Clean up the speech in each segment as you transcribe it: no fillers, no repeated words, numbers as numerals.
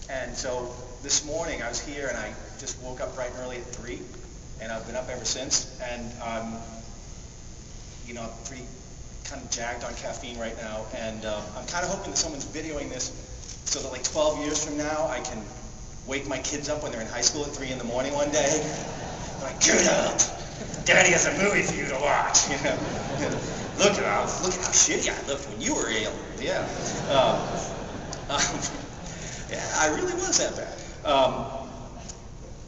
And so this morning I was here and I just woke up bright and early at 3, and I've been up ever since. And I'm pretty kind of jagged on caffeine right now, and I'm kind of hoping that someone's videoing this so that like 12 years from now I can wake my kids up when they're in high school at 3 in the morning one day. I'm like, get up! Daddy has a movie for you to watch. Look at how shitty I looked when you were ill. Yeah. Yeah, I really was that bad.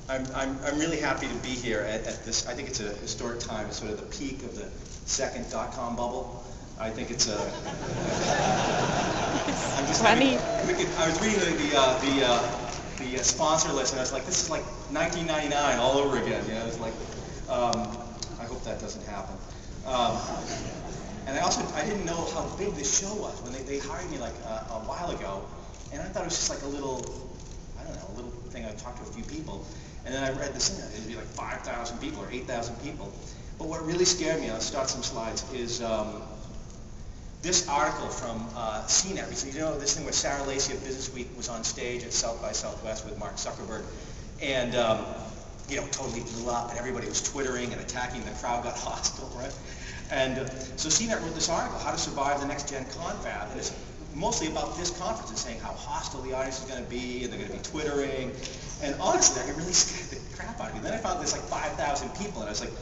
I'm really happy to be here at this. I think it's a historic time. It's sort of the peak of the second .com bubble. I think it's a. I'm just funny. I was reading the sponsor list, and I was like, this is like 1999 all over again. You know, it's like. I hope that doesn't happen. And I didn't know how big this show was when they hired me like a while ago, and I thought it was just like a little, I don't know, a little thing. I talked to a few people, and then I read this thing. It'd be like 5,000 people or 8,000 people. But what really scared me, I'll start some slides, is this article from CNET. So you know this thing where Sarah Lacey of Business Week was on stage at South by Southwest with Mark Zuckerberg, and totally blew up, and everybody was twittering and attacking. The crowd got hostile, right? And so CNET wrote this article, How to Survive the Next Gen Confab, and it's mostly about this conference and saying how hostile the audience is going to be, and they're going to be twittering. And honestly, it really scared the crap out of me. Then I found there's like 5,000 people, and I was like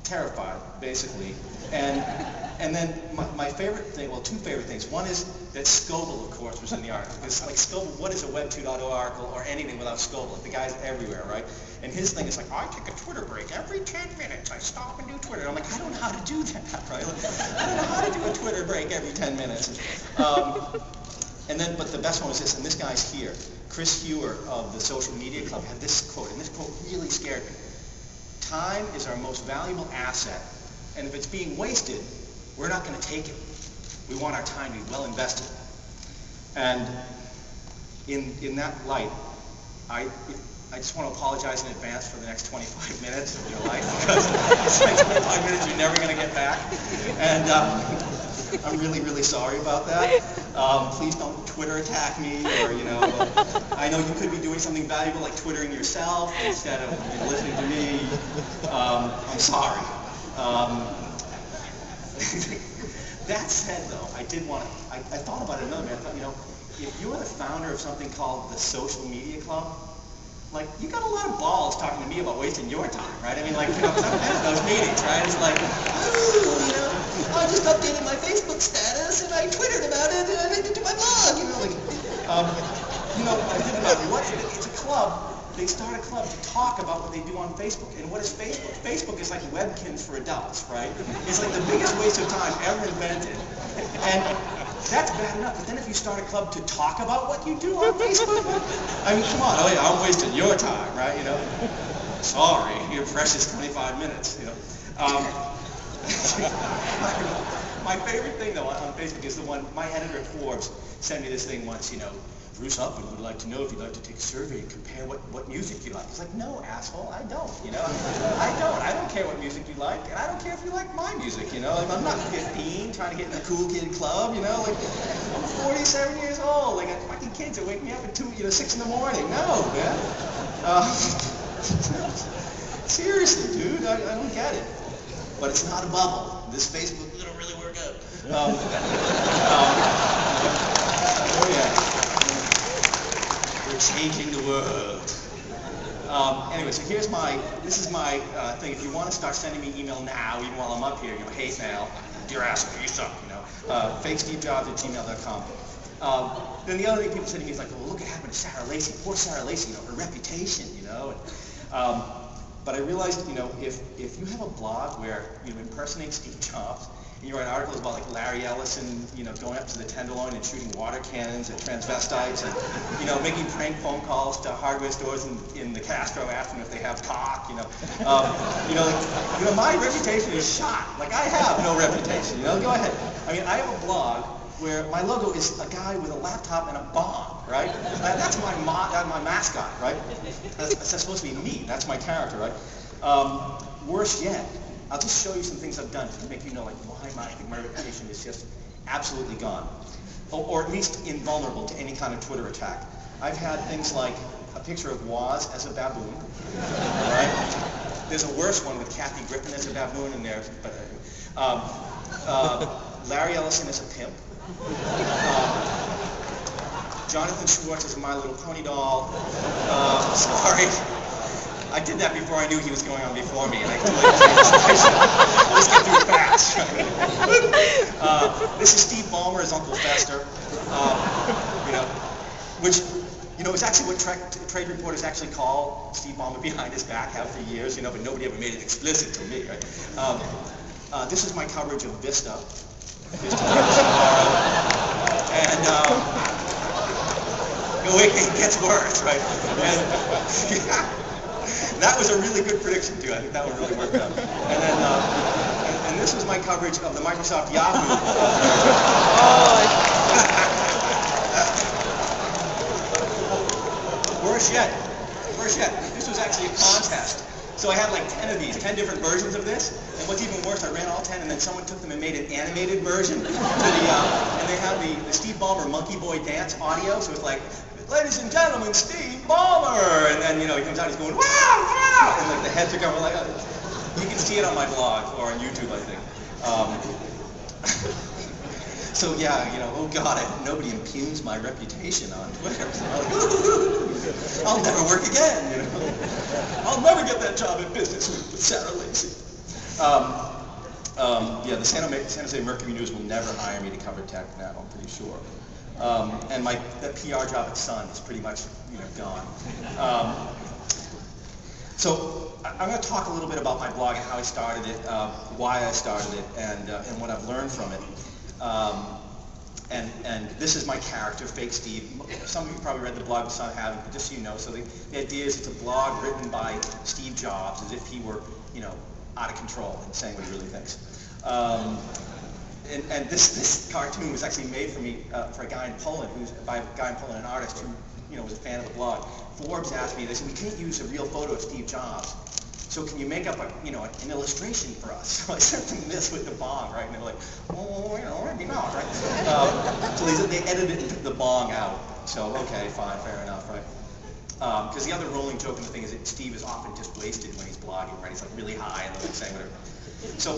terrified, basically. And then my favorite thing, well, two favorite things. One is that Scoble, of course, was in the article. Because like Scoble, what is a Web2.0 article or anything without Scoble? The guy's everywhere, right? And his thing is like, I take a Twitter break every 10 minutes. I stop and do Twitter. And I'm like, I don't know how to do that, right? Like, I don't know how to do a Twitter break every 10 minutes. But the best one was this, and this guy's here. Chris Hewer of the Social Media Club had this quote, and this quote really scared me. Time is our most valuable asset, and if it's being wasted, we're not going to take it. We want our time to be well invested. And in that light, I just want to apologize in advance for the next 25 minutes of your life, because it's like 25 minutes you're never going to get back. And I'm really, really sorry about that. Please don't Twitter attack me, or I know you could be doing something valuable like Twittering yourself instead of listening to me. I'm sorry. That said, though, I thought about it another way. I thought, if you're the founder of something called the Social Media Club, like, you got a lot of balls talking to me about wasting your time, right? I mean, like, because I've been in those meetings, right? It's like, I just updated my Facebook status, and I Twittered about it, and I linked it to my blog, I think about it. It's a club. They start a club to talk about what they do on Facebook. And what is Facebook? Facebook is like Webkins for adults, right? It's like the biggest waste of time ever invented. And that's bad enough. But then if you start a club to talk about what you do on Facebook, I mean, come on. Oh yeah, I'm wasting your time, right? Sorry, your precious 25 minutes. My favorite thing though on Facebook is the one my editor at Forbes sent me this thing once. Bruce Upman would like to know if you'd like to take a survey and compare what music you like. He's like, no, asshole, I don't, I don't care what music you like, and I don't care if you like my music, Like, I'm not 15 trying to get in the cool kid club, Like, I'm 47 years old, like, fucking kids that wake me up at 6 in the morning. No, man. Seriously, dude, I don't get it. But it's not a bubble. This Facebook, it'll really work out. Oh yeah. We're changing the world. Anyway, so this is my thing. If you want to start sending me email now, even while I'm up here, hate mail, dear asshole, you suck, fakestevejobs@gmail.com. Then the other thing people say to me is like, well, look what happened to Sarah Lacey, poor Sarah Lacey, her reputation, But I realized, if you have a blog where you impersonate Steve Jobs, and you write articles about like Larry Ellison, going up to the Tenderloin and shooting water cannons at transvestites, and making prank phone calls to hardware stores in the Castro asking if they have cock, my reputation is shot. Like, I have no reputation. Go ahead. I mean, I have a blog where my logo is a guy with a laptop and a bomb, right? That's my mascot, right? That's supposed to be me. That's my character, right? Worse yet, I'll just show you some things I've done to make you know like why my reputation is just absolutely gone. or at least invulnerable to any kind of Twitter attack. I've had things like a picture of Woz as a baboon, right? There's a worse one with Kathy Griffin as a baboon in there, but Larry Ellison as a pimp. Jonathan Schwartz as a My Little Pony doll. Sorry. I did that before I knew he was going on before me, and I too late changed the station. I'll just get through fast. This is Steve Ballmer as Uncle Fester, which is actually what trade reporters actually call Steve Ballmer behind his back, have for years, but nobody ever made it explicit to me, right? This is my coverage of Vista. And it gets worse, right? And, that was a really good prediction too. I think that one really worked out. And then, and this was my coverage of the Microsoft Yahoo. Worse yet. This was actually a contest. So I had like 10 of these, 10 different versions of this. And what's even worse, I ran all 10, and then someone took them and made an animated version. And they had the Steve Ballmer Monkey Boy dance audio. So it's like, ladies and gentlemen, Steve Ballmer, and then he comes out, he's going wow, wow, and like the heads are going like, you can see it on my blog or on YouTube, I think. So yeah, oh God, I hope nobody impugns my reputation on Twitter. So I'll never work again. I'll never get that job at Business Week with Sarah Lacy. Yeah, the San Jose Mercury News will never hire me to cover tech now, I'm pretty sure. And that PR job at Sun is pretty much, gone. So I'm going to talk a little bit about my blog and how I started it, why I started it, and what I've learned from it. And this is my character, Fake Steve. Some of you probably read the blog, some haven't, but just so you know. So the idea is it's a blog written by Steve Jobs as if he were, out of control and saying what he really thinks. And this cartoon was actually made for me for a guy in Poland, an artist who was a fan of the blog. Forbes asked me, they said, we can't use a real photo of Steve Jobs, so can you make up an illustration for us? So I sent them this with the bong, right? And they were like, maybe not, right? So they edited and took the bong out. So okay, fine, fair enough, right? Because the other rolling joke in the thing is that Steve is often just wasted when he's blogging, right? He's like really high and like saying whatever. So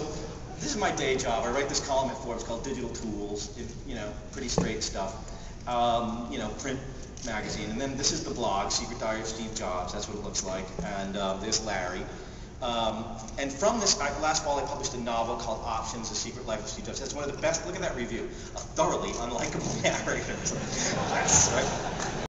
this is my day job. I write this column at Forbes called Digital Tools. Pretty straight stuff. Print magazine. And then this is the blog, Secret Diary of Steve Jobs. That's what it looks like. And there's Larry. And from this, last fall I published a novel called Options, The Secret Life of Steve Jobs. That's one of the best, look at that review, a thoroughly unlikable narrator. Yes, right?